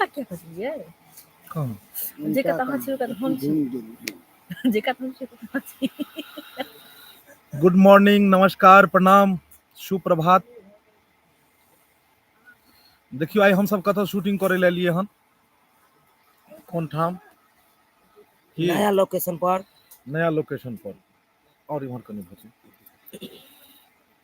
ता क्या करिए कौन जे कता छी ओकर हम छी जे कता छी ओकर छी। गुड मॉर्निंग, नमस्कार, प्रणाम, सुप्रभात। देखियो आई हम सब कतौ शूटिंग करे ले लिए हन कोन ठाम की नया लोकेशन पर और इमहर कनी भजी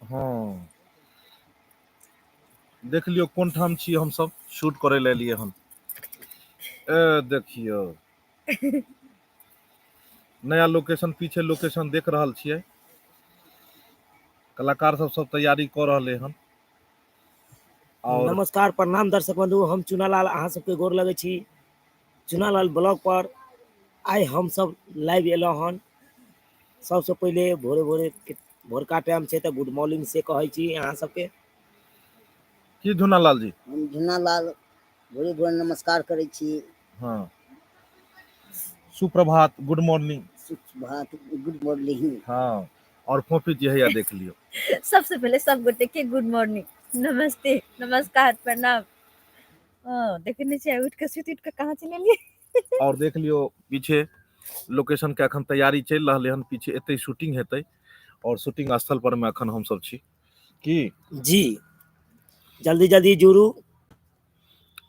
हाँ देख लियो कोन ठाम छी हम सब शूट करे ले लिए हन। देखियो नया लोकेशन, पीछे लोकेशन देख रहल छियै। कलाकार सब तैयारी कर रहले हन। और नमस्कार प्रणाम दर्शक बंधु, हम चुनालाल अहाँ सबके गोर लगे छी चुनालाल ब्लॉग पर। आई हम सब लाइव एलो हन। सबसे पहले भोरका टाइम छै त गुड मॉर्निंग से कहै छी अहाँ सबके। की झुनालाल जी? हम झुनालाल भोरे नमस्कार करै छी। हाँ सुप्रभात, गुड मॉर्निंग। सुप्रभात, गुड मॉर्निंग। हाँ और फोफी जी हैया देख लियो। सबसे पहले सब गोटे के गुड मॉर्निंग, नमस्ते, नमस्कार, प्रणाम। देखने छी उठ के कहाँ चले लिए। और देख लियो पीछे लोकेशन के अखन तैयारी चल रहले हन। पीछे एते शूटिंग हेतै और शूटिंग स्थल पर में अखन हम सब छी की जी जल्दी जल्दी जुड़ू।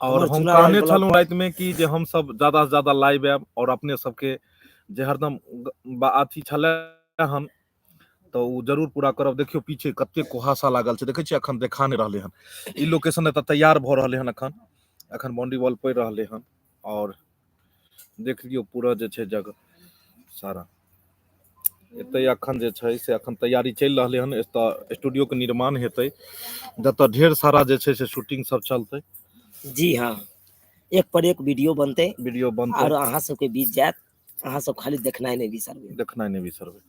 और हम चुनालाल कहने ब्लॉग छलूं पर रात में कि जे हम सब ज्यादा से ज्यादा लाइव आब और अपने सबके जे हरदम अथी छले हन तो उ जरूर पूरा करब। देखियो पीछे कते कुहासा लागल छै, देखे छी अखन देखा नहीं रहले हन। ई लोकेशन एत तैयार भ रहले हन अखन बाउंड्री वॉल पड़ रहले हन। और देख लियो पूरा जे छै जगह सारा एते अखन जे छै से अखन तैयारी चल रहले हन। एत स्टूडियो के निर्माण हेतै जत ढेर सारा जे छै से शूटिंग सब चलतै। जी हाँ, एक पर एक वीडियो बनते वीडियो बनतै और अहाँ सबके बीच जात। अहाँ सब खाली देखनाइ नहीं बिसरबै। देखनाइ नहीं बिसरबै।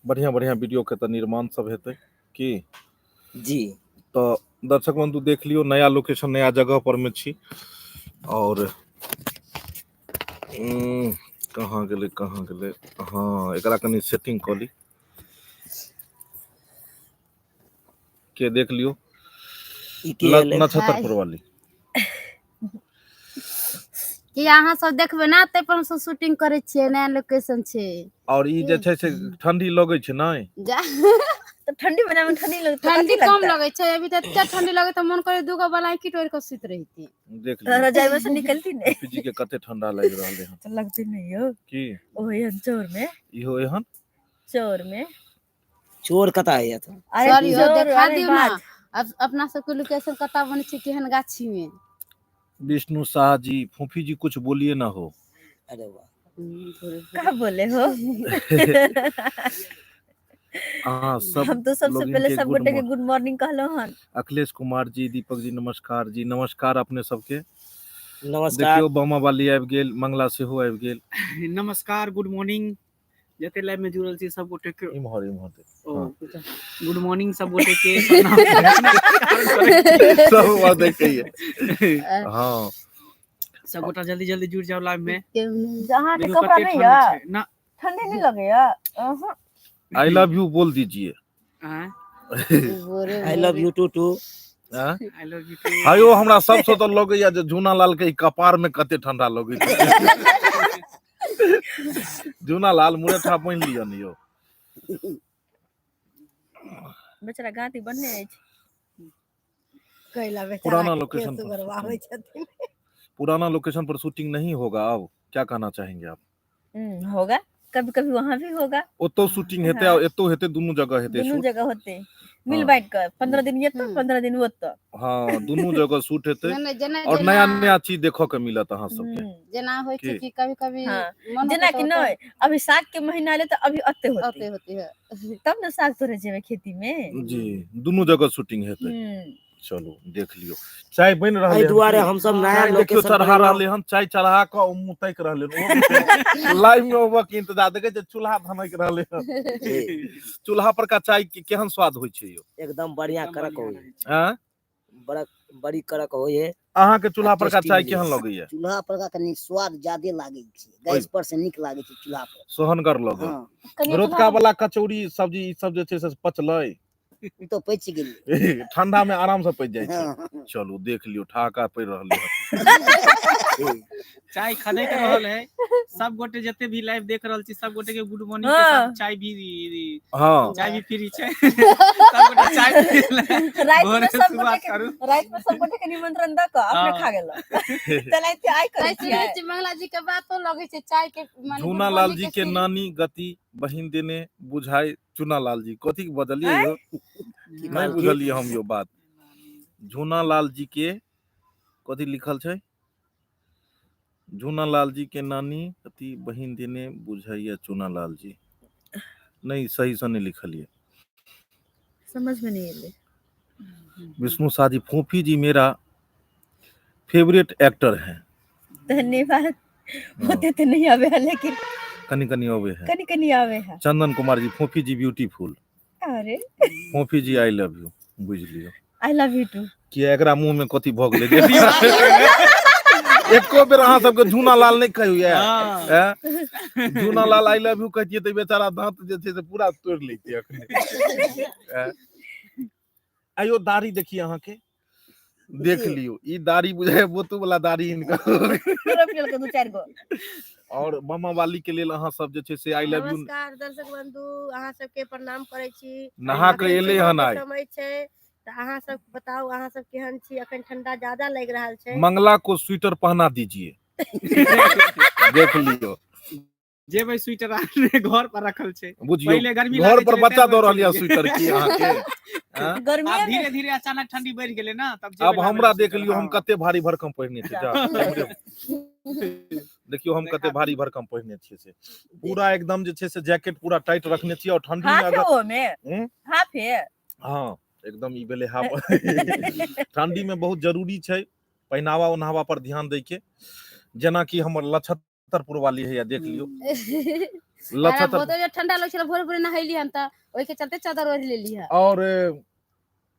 बढ़िया बढ़िया वीडियो के त निर्माण सब हेतै की जी तो दर्शक बंधु देख लियो नया लोकेशन नया जगह पर में छी। और कहाँ गेले हाँ एकरा कनी सेटिंग क ली के देख लियो ई के एलै नक्षत्रपुर वाली कि अहाँ सब देखबै ना ते पर हम शूटिंग करे छियै, नया लोकेशन छै। और ई जे छै से ठंडी लगे छै नै जा तो ठंडी महीना में ठंडी लगता है, ठंडी कथी कम लगता है? लगे छै। अभी त एते ठंडी लगे त मन करे दूगो ब्लैंकेट ओढ़ के सुत रहिती। देख लियो रजाई में से निकलती नहीं पीजी के कते ठंडा लग रहले हन। तो लगती नहीं हो की ओहे चोर में इहो एहन चोर में चोर कता है तो अरे सॉरी हो चोर देखा अरे दियो ना। बात अब अपना सब के लोकेशन कता बने छै केहन गाछी में। विष्णु शाह जी, फूफी जी कुछ बोलिए ना हो। अरे वाह क्या बोले हो? सब हम तो सबसे लोग पहले इनके सब गोटे के गुड मॉर्निंग कहलो हन। अखिलेश कुमार जी, दीपक जी नमस्कार जी। नमस्कार अपने सबके। नमस्कार। देखियो बमा वाली आबि गेल, मंगला सेहो आबि गेल। नमस्कार, गुड मॉर्निंग जते लाइव में जुड़ल छी सब गोटे के इमहर गुड मॉर्निंग सब गोटे के सब बात देखिए हां सब गोटा जल्दी जल्दी जुड़ जाओ लाइव में। जहां के देखो कपड़ा कते नहीं ठंड है छै ना, ठंडी नहीं लगेगा। आई लव यू बोल दीजिए। I love you too I love you too. हायो हमरा सबसे तो लगैया जे झूनालाल के कपार में कते ठंडा लगै छै। झूनालाल मुरेठा पहिन लियो न यो। बेचारा गाती बनने है कैला बेचारा पुराना लोकेशन पर गरबावे छथिन। पुराना लोकेशन पर शूटिंग नहीं होगा अब, क्या कहना चाहेंगे आप? होगा, कभी कभी वहां भी होगा। ओतो शूटिंग हेते और एतो हेते, दोनों जगह हेते दोनों शूट। जगह होते मिल बांट कर 15 दिन ये तो 15 दिन वो तो। हां दोनों जगह शूट हेते जना और नया नया चीज देखो के मिलत अहां सबके। जना होय छै कि कभी कभी जना कि नहीं अभी साग के महीना ले तो अभी अत्ते होती है तब ना साग तोड़े जेबे खेती में। जी दोनों जगह शूटिंग हेते। चलो देख लियो चाय बन रहले है दुआरे हम सब नया देखियो लोकेशन चढ़ा रहले हम चाय चढ़ा के मुंह तक रहले लाइव में होबा के इंतजार देखे जे चूल्हा धमक रहले चूल्हा पर का चाय के केहन स्वाद होय छै यो? एकदम बढ़िया कड़क होय हैं बड़ा बड़ी कड़क होय है। अहाँ के चूल्हा पर का चाय केहन लगैया? चूल्हा पर का कनी स्वाद ज्यादा लागे छै, गैस पर से निक लागे छै चूल्हा पर। सोहनगर लगे रोजका वाला कचौड़ी सब्जी ई सब जे छै से पचलै उ तो पच गेल। ठंडा में आराम से पच जाए छै। हाँ। चलू देख लियो ठहाका पड़ रहल है। चाय खाने के रहल है सब गोटे जते भी लाइव देख रहल छी सब गोटे के गुड मॉर्निंग के हाँ। साथ चाय भी हाँ चाय भी फ्री छै सब गोटे चाय पी रात भोरे में से सब शुरुआत गोटे करू के रात में सब गोटे के निमंत्रण द के अपने हाँ। खा गेल। तनाइते आइ चाय करै सुनै छियै। छी मंगला जी के बातो लगे छै चाय के माने झूना good लाल morning जी के सीरी। नानी गति बहिन देने बुझाई चुना लाल जी कथी के बदलिए आँय? यो नहीं बुझलिए हम यो बात। झूना लाल जी के कथी लिखल छै झूना लाल जी के नानी गति बहिन देने बुझाइया चुना लाल जी नहीं सही से नहीं लिखल है। समझ में नहीं एले। विष्णु शाह जी फूफी जी मेरा फेवरेट एक्टर हैं। धन्यवाद। होते तो नहीं आवे है लेकिन कनी कनी अबे है। कनी कनी आवे है। चंदन कुमार जी फूफी जी ब्यूटीफुल अरे फूफी जी आई लव यू बुझ लियो आई लव यू टू। कि एकरा मुंह में कथी भ गेलै एको बेर अहाँ सबके झूना लाल नहीं कहू हाँ। झूना लाल आई लव यू कहिए तो बेचारा दांत जे छै से पूरा तोड़ लेते अखने। आइयो दाढ़ी देखिए अहाँ के देख लियो ई दाढ़ी बुझाय बोतू वाला दाढ़ी इनका पूरा पियल के दू चार गो। और मामा वाली के लेल अहाँ सब जे छै से आई लव यू नमस्कार दर्शक बंधु अहाँ सबके प्रणाम करै छी। नहा के एले हन आइ समय छै त अहाँ सब बताउ अहाँ सब केहन छी। अखन ठंडा ज्यादा लग रहल छै। मंगला को स्वेटर पहना दीजिए। देख लियो जे भाई स्वेटर आपने घर पर रखल छै बुझियो पहले गर्मी घर लागे पर छलै, बच्चा तै दो पर रहलिया चलि स्वेटर की अहाँ के हाँ? गर्मी अब में धीरे धीरे अचानक ठंडी बढ़ गेलै ना तब अब हमरा देख लियो हम हाँ। कते भारी भरकम पहिरने छी जा हमरे देखियो हम कते भारी भरकम पहिरने छियै से पूरा एकदम जे छै से जैकेट पूरा टाइट रखने छियै और ठंडी में हाफ है अगर वो में हाफ है। हाँ एकदम ई भेले हाफ ठंडी में बहुत जरूरी छै पहनावा उनावा पर ध्यान दै के जेना कि हमर लछतरपुर वाली है या देख लियो यार लछतर बहुत जो ठंडा लग छल भोरे भोरे नहैली हम त ओइ के चलते चादर ओढ़ लेली है। और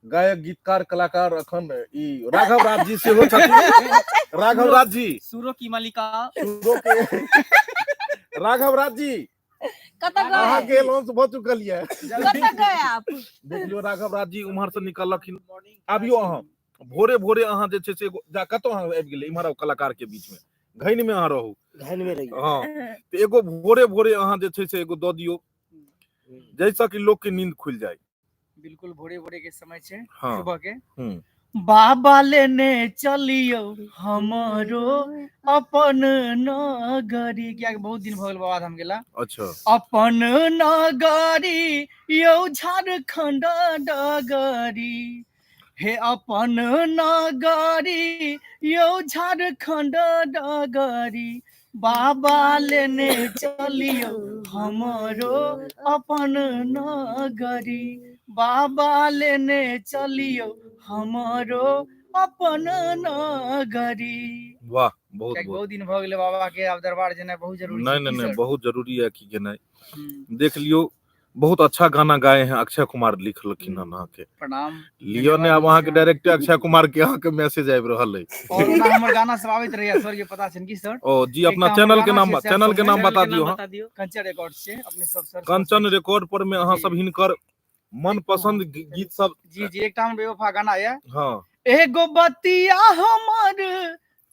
गायक गीतकार कलाकार अखन ई राघव राज जी सेहो छथिन। राघव राज जी सुरो की मालिका सुरो के राघव राज जी कत अहाँ गए के लॉन्च भ चुकल ये कत गए आप। देख लियो राघव राज जी उम्हर से निकलखिन आबियो अहाँ भोरे भोरे अहाँ जे छै से जा कतौ अहाँ आबि गेलै इम्हर कलाकार के बीच में घइन में अहाँ रहू घन में रहिए। हाँ तो एगो भोरे भोरे अहाँ जे छै से एगो द दियो जैसा कि लोग के नींद खुल जाए। बिल्कुल भोरे भोरे के समय छै हाँ। सुबह के हम्म बाबा लेने चलियो हमारो अपन नगरी क्या बहुत दिन भगल बाबा धाम गेला अच्छा अपन नगरी यौ झारखंड डगरी हे अपन नगरी यौ झारखंड डगरी बाबा लेने चलियो हमारो अपन नगरी बाबा लेने चलियो हमारो अपन नगरी। वाह बहुत बहुत बहुत दिन भ गेलै बाबा के आब दरबार जेनाइ बहुत जरूरी नहीं छै नहीं की नहीं सर? बहुत जरूरी है कि नहीं हम्म, देख लियो बहुत अच्छा गाना गाए हैं अक्षय कुमार लिखलखिन हन अहाँ के प्रणाम लियो ने अब अहाँ के डायरेक्टर अक्षय कुमार के अहाँ के मैसेज आबि रहल है। और ओना हमर गाना सब आबैत रहैया सर के पता छै की सर? ओ जी अपना एकटा चैनल हमर के गाना नाम छै, चैनल के नाम चैनल बता दियो हाँ कंचन रिकॉर्ड छै अपने सब सर कंचन रिकॉर्ड पर में अहाँ जी। सब हिनकर मन पसंद गीत सब जी जी एकटा हमर बेवफा गाना है हाँ एगो बतिया हमर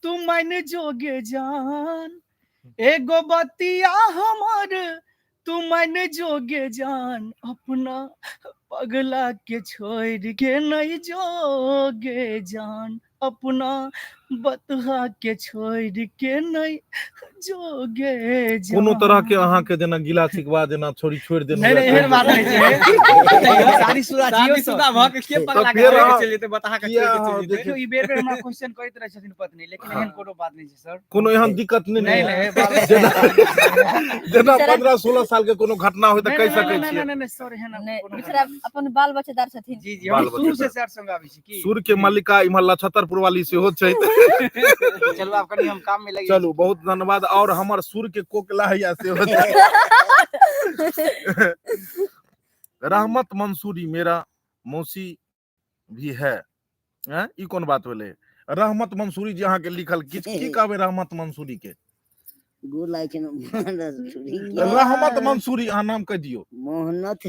तू मन जोगे जान एगो बतिया हमर तू मन जोगे जान अपना पगला के छोड़ के नहीं जोगे जान अपना बतहा के छोड़ के नहीं जोगे जान। कोनो तरह के अहाँ के जेना गिला शिकवा जेना छोड़ी छोड़ देना नहीं नहीं एहन बात नहीं छै शादीशुदा भ के के पगला के फेर छोड़ अहाँ- के चल जेतै बताहा के किया छोड़ के अहाँ चल जेतै देखियौ, ई बेर बेर हमरा क्वेश्चन करैत रहै छथिन पत्नी लेकिन एहन कोनो बात नहीं छै सर। कोनो एहन दिक्कत नहीं नहीं है नहीं बात जेना जेना बेचारा- 15-16 साल के कोनो घटना होय त कह सकै नहीं छियै नहीं नहीं सर एहन नहीं कोनो बेचारा बात नहीं। अपन बाल बच्चेदार छथिन। जी जी बाल हम शुरू बच्चेदार। से सर संग आबै छी की सुर के मालिका इम्हर लछतरपुर वाली सेहो छै चलू आब कनी हम काम में लगे चलू बहुत धन्यवाद और हमर सुर के कोकला है सेहो छै रहमत मंसूरी मेरा मौसी भी है हैं ई कोन बात भेलै रहमत मंसूरी जी अहाँ के लिखल किछ की कहबै रहमत मंसूरी के गोर लागै छै रहमत मंसूरी अहाँ नाम कह दियो। मोहनत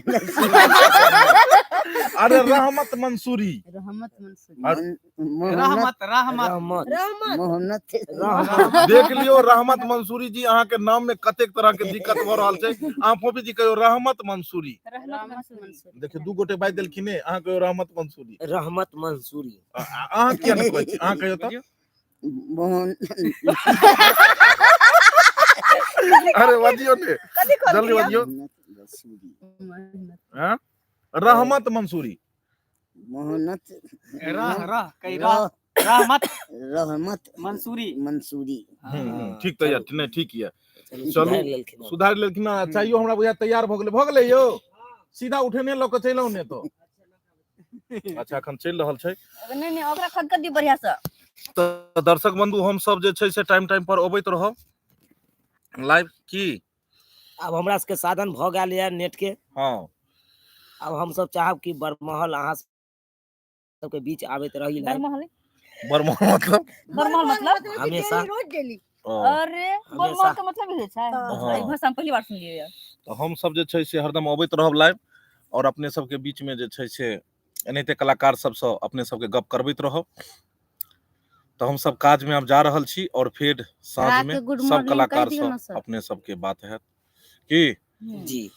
अरे रहमत मंसूरी रहमत मंसूरी रहमत रहमत रहमत मोहनत रहमत देख लियो रहमत मंसूरी जी अहाँ के नाम में कतेक तरह के दिक्कत भ रहल छै। अहाँ फोफी जी कहियो रहमत मंसूरी, रहमत मंसूरी देखियो दू गोटे बाजि देलखिन ने, अहाँ कहियो रहमत मंसूरी। रहमत मंसूरी अहाँ किया नहीं कहै छी, अहाँ कहियो तो। मोहन अरे बजियो ने, कथी कहलियै जल्दी यौ? बजियो। मेहनत हैं? रहमत मंसूरी। मोहनत रह कई रहमत रहमत मंसूरी मंसूरी ठीक तो यार, नहीं ठीक है। चलू चलू सुधारि लेलखिन हँ। सुधार लेलखिन ना, चाहिए हमरा बुझा तैयार भ गेलै यौ। सीधा उठेने ल के चलौ ने तो। अच्छा एखन चलि रहल छै। नहीं नहीं ओकरा खदका दी बढ़िया से। तो दर्शक बंधु हम सब जे छै से टाइम टाइम पर अबैत रहब लाइव की। आब हमरा सबके साधन भऽ गेल यऽ नेट के। हाँ अब हम सब चाहब कि बरमहल अहाँ सबके बीच आबैत रही लाइव। बरमहल बरमहल मतलब बरमहल मतलब हमेशा रोज डेली अरे बरमहल का मतलब ही होय छै। हाँ। ई भाषा हम पहली बार सुनलियै यार। तो हम सब जे छै से हरदम अबैत रहब लाइव, और अपने सबके बीच में जे छै से एनाहिते कलाकार सबसँ अपने सबके गप करबैत रहब। तो हम सब काज में अब जा रहल छी, और फिर साँझ में रात के गुड सब मॉर्निंग कह कलाकार दियौ से ना सर। अपने सबके बात हैत की। जी